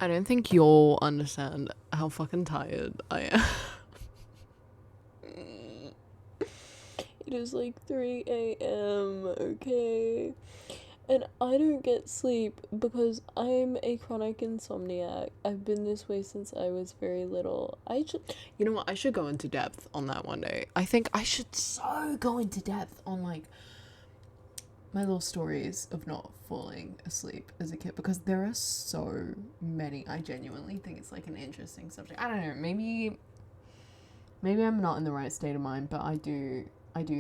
I don't think you'll understand how fucking tired I am. It is like 3 a.m., okay? And I don't get sleep because I'm a chronic insomniac. I've been this way since I was very little. You know what? I should go into depth on that one day. I think I should so go into depth on like my little stories of not falling asleep as a kid because there are so many. I genuinely think it's like an interesting subject. I don't know. Maybe I'm not in the right state of mind, but I do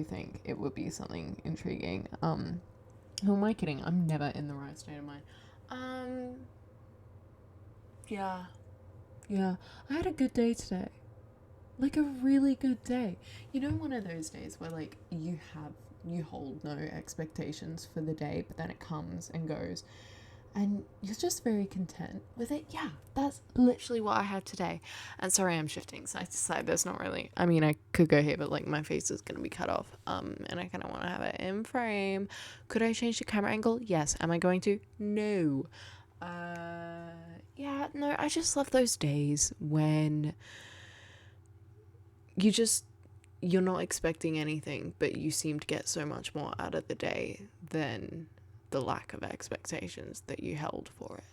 think it would be something intriguing. Who am I kidding? I'm never in the right state of mind. Um, yeah, yeah. I had a good day today. Like a really good day. You know, one of those days where like you hold no expectations for the day, but then it comes and goes, and you're just very content with it. Yeah, that's literally what I had today. And sorry, I'm shifting side to side. There's not really. I mean, I could go here, but like my face is gonna be cut off. And I kind of want to have it in frame. Could I change the camera angle? Yes. Am I going to? No. Yeah, no. I just love those days when you just you're not expecting anything, but you seem to get so much more out of the day than the lack of expectations that you held for it.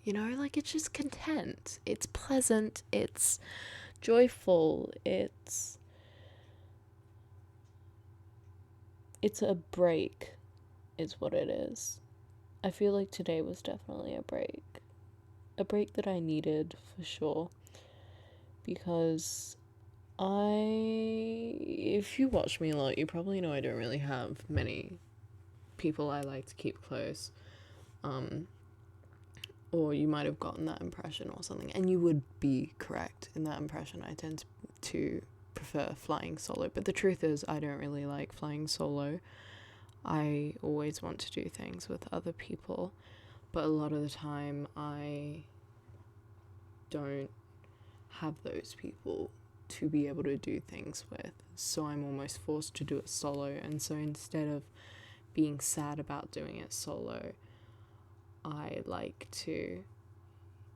You know, like it's just content. It's pleasant. It's joyful. It's a break is what it is. I feel like today was definitely a break. A break that I needed for sure because if you watch me a lot, you probably know I don't really have many people I like to keep close. Or you might have gotten that impression or something, and you would be correct in that impression. I tend to prefer flying solo, but the truth is, I don't really like flying solo. I always want to do things with other people, but a lot of the time, I don't have those people to be able to do things with, so I'm almost forced to do it solo. And so instead of being sad about doing it solo, I like to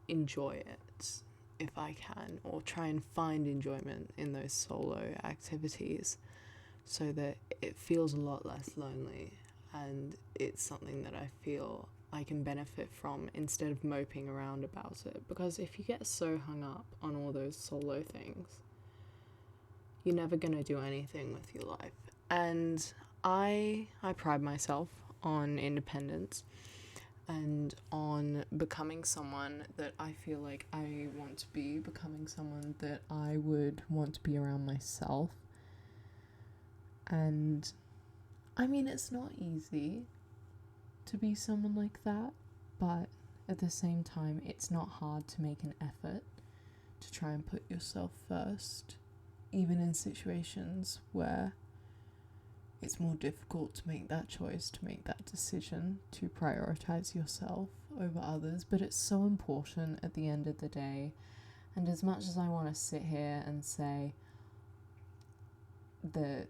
enjoy it if I can, or try and find enjoyment in those solo activities so that it feels a lot less lonely and it's something that I feel I can benefit from instead of moping around about it. Because if you get so hung up on all those solo things, you're never going to do anything with your life. And I pride myself on independence and on becoming someone that I feel like I want to be, becoming someone that I would want to be around myself. And I mean, it's not easy to be someone like that, but at the same time, it's not hard to make an effort to try and put yourself first, even in situations where it's more difficult to make that choice, to make that decision, to prioritize yourself over others. But it's so important at the end of the day. And as much as I want to sit here and say that,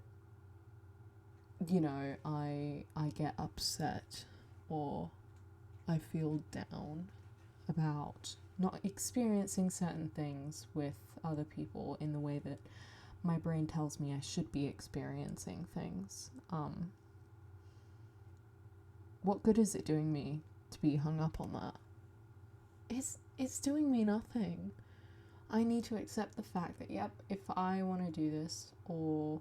you know, I get upset or I feel down about not experiencing certain things with other people in the way that my brain tells me I should be experiencing things. What good is it doing me to be hung up on that? It's doing me nothing. I need to accept the fact that, yep, if I want to do this, or,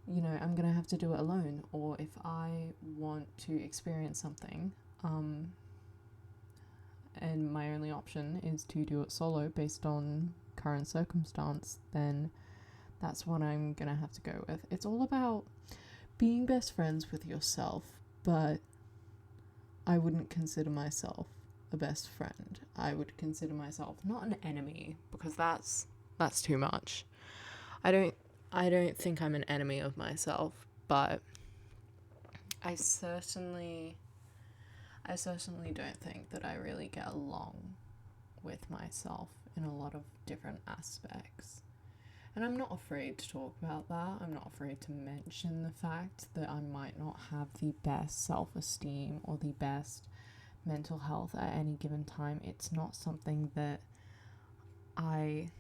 you know, I'm gonna have to do it alone, or if I want to experience something, and my only option is to do it solo based on current circumstance, then that's what I'm gonna have to go with. It's all about being best friends with yourself, but I wouldn't consider myself a best friend. I would consider myself not an enemy, because that's too much. I don't think I'm an enemy of myself, but I certainly don't think that I really get along with myself in a lot of different aspects. And I'm not afraid to talk about that. I'm not afraid to mention the fact that I might not have the best self-esteem or the best mental health at any given time, it's not something that I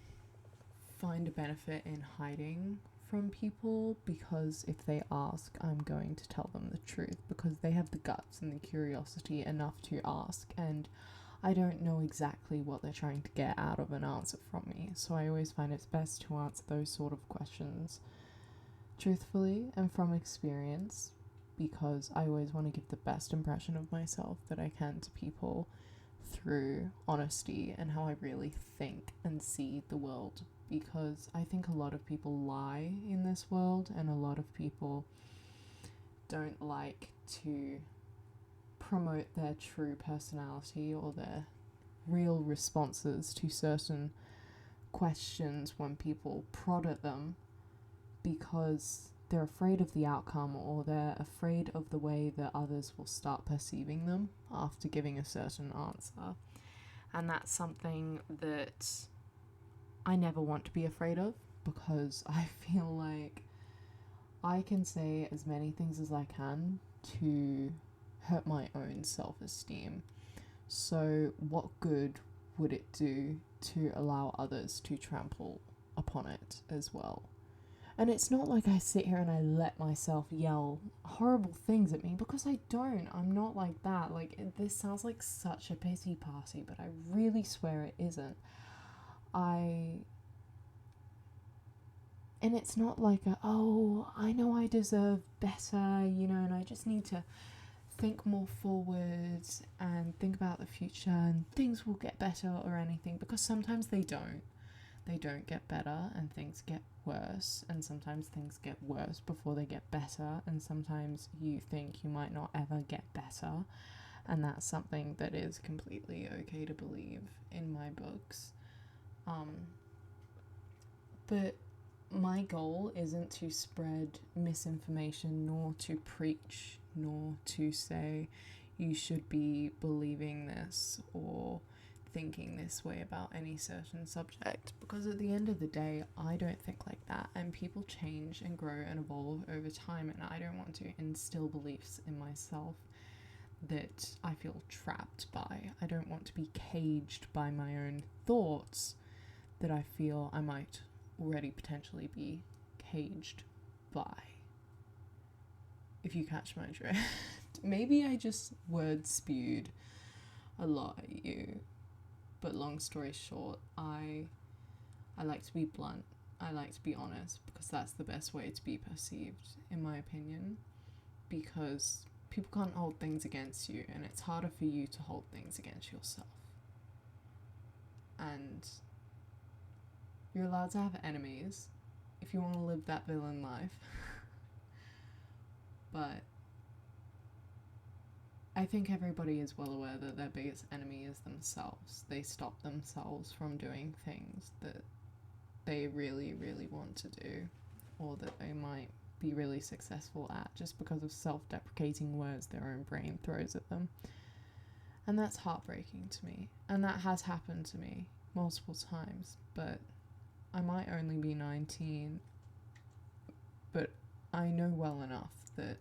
find a benefit in hiding from people, because if they ask, I'm going to tell them the truth, because they have the guts and the curiosity enough to ask, and I don't know exactly what they're trying to get out of an answer from me. So I always find it's best to answer those sort of questions truthfully and from experience, because I always want to give the best impression of myself that I can to people through honesty and how I really think and see the world. Because I think a lot of people lie in this world, and a lot of people don't like to promote their true personality or their real responses to certain questions when people prod at them, because they're afraid of the outcome, or they're afraid of the way that others will start perceiving them after giving a certain answer. And that's something that I never want to be afraid of, because I feel like I can say as many things as I can to hurt my own self-esteem. So what good would it do to allow others to trample upon it as well? And it's not like I sit here and I let myself yell horrible things at me, because I don't. I'm not like that. Like, this sounds like such a pity party, but I really swear it isn't. And it's not like I know I deserve better, and I just need to think more forward and think about the future and things will get better or anything, because sometimes they don't. They don't get better, and things get worse, and sometimes things get worse before they get better, and sometimes you think you might not ever get better, and that's something that is completely okay to believe in my books. But my goal isn't to spread misinformation, nor to preach, nor to say you should be believing this or thinking this way about any certain subject, because at the end of the day, I don't think like that, and people change and grow and evolve over time, and I don't want to instill beliefs in myself that I feel trapped by. I don't want to be caged by my own thoughts that I feel I might already potentially be caged by. If you catch my drift. Maybe I just word spewed a lot at you, but long story short, I like to be blunt. I like to be honest, because that's the best way to be perceived, in my opinion, because people can't hold things against you, and it's harder for you to hold things against yourself. And you're allowed to have enemies if you want to live that villain life. But I think everybody is well aware that their biggest enemy is themselves. They stop themselves from doing things that they really, really want to do, or that they might be really successful at, just because of self-deprecating words their own brain throws at them. And that's heartbreaking to me. And that has happened to me multiple times, but I might only be 19, but I know well enough that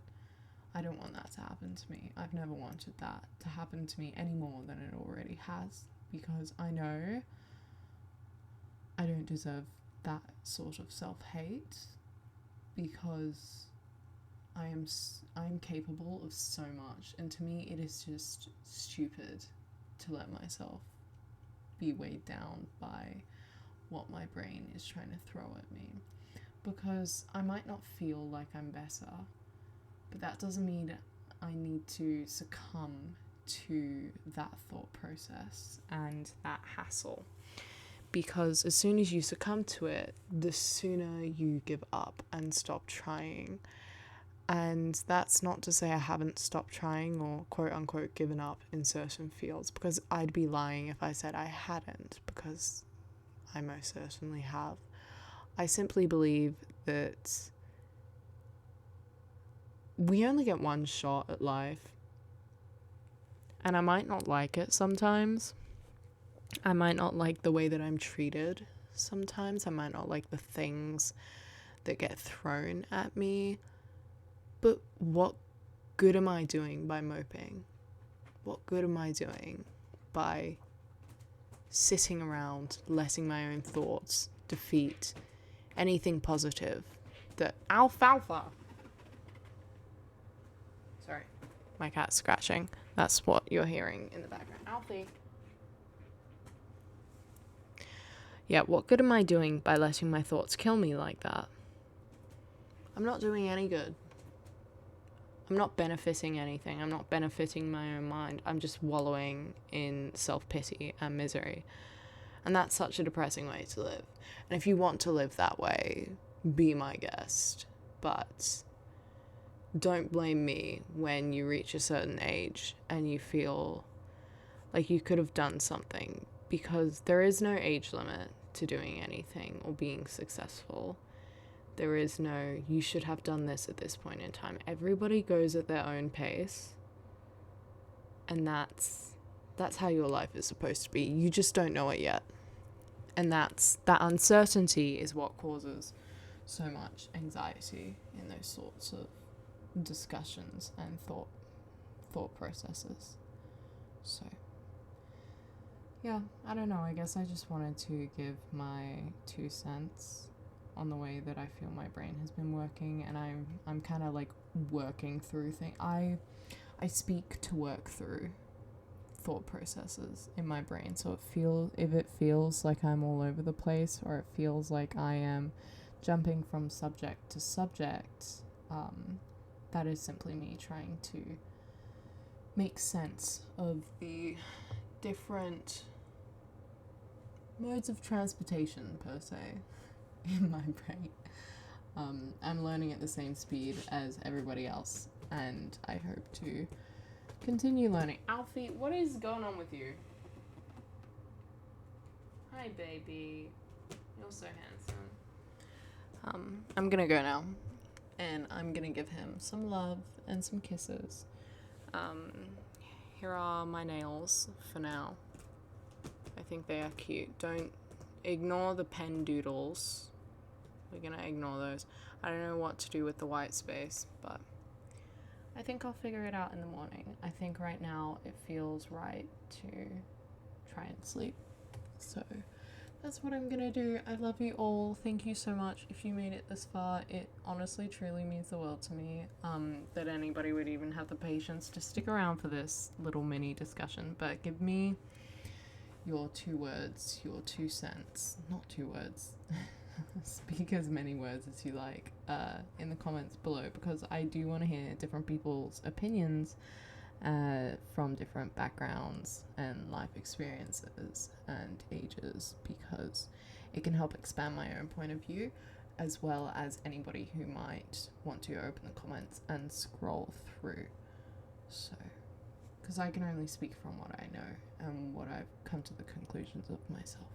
I don't want that to happen to me. I've never wanted that to happen to me any more than it already has, because I know I don't deserve that sort of self-hate, because I am capable of so much, and to me it is just stupid to let myself be weighed down by what my brain is trying to throw at me, because I might not feel like I'm better, but that doesn't mean I need to succumb to that thought process and that hassle, because as soon as you succumb to it, the sooner you give up and stop trying. And that's not to say I haven't stopped trying or quote unquote given up in certain fields, because I'd be lying if I said I hadn't, because I most certainly have. I simply believe that we only get one shot at life, and I might not like it sometimes. I might not like the way that I'm treated sometimes. I might not like the things that get thrown at me. But what good am I doing by moping? what good am I doing by sitting around letting my own thoughts defeat anything positive that alfalfa. Sorry, my cat's scratching. That's what you're hearing in the background. Alfie. Yeah, what good am I doing by letting my thoughts kill me like that? I'm not doing any good. I'm not benefiting anything. I'm not benefiting my own mind. I'm just wallowing in self-pity and misery. And that's such a depressing way to live. And if you want to live that way, be my guest. But don't blame me when you reach a certain age and you feel like you could have done something, because there is no age limit to doing anything or being successful. There is no, you should have done this at this point in time. Everybody goes at their own pace. And that's how your life is supposed to be. You just don't know it yet. And that uncertainty is what causes so much anxiety in those sorts of discussions and thought processes. So, yeah, I don't know. I guess I just wanted to give my 2 cents on the way that I feel my brain has been working, and I'm kind of like working through things. I speak to work through thought processes in my brain, so if it feels like I'm all over the place, or it feels like I am jumping from subject to subject, that is simply me trying to make sense of the different modes of transportation, per se, in my brain. I'm learning at the same speed as everybody else, and I hope to continue learning. Alfie, what is going on with you? Hi, baby. You're so handsome. I'm gonna go now, and I'm gonna give him some love and some kisses. Here are my nails for now. I think they are cute. Don't ignore the pen doodles. We're gonna ignore those. I don't know what to do with the white space, but I think I'll figure it out in the morning. I think right now it feels right to try and sleep. So that's what I'm gonna do. I love you all. Thank you so much. If you made it this far, it honestly truly means the world to me, that anybody would even have the patience to stick around for this little mini discussion. But give me your 2 words, your 2 cents. Not 2 words. Speak as many words as you like in the comments below, because I do want to hear different people's opinions from different backgrounds and life experiences and ages, because it can help expand my own point of view, as well as anybody who might want to open the comments and scroll through. So, because I can only speak from what I know and what I've come to the conclusions of myself.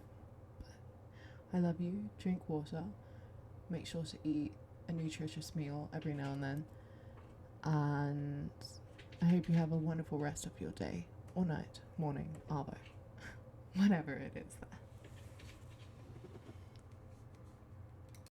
I love you. Drink water. Make sure to eat a nutritious meal every now and then. And I hope you have a wonderful rest of your day or night, morning, arvo, whatever it is that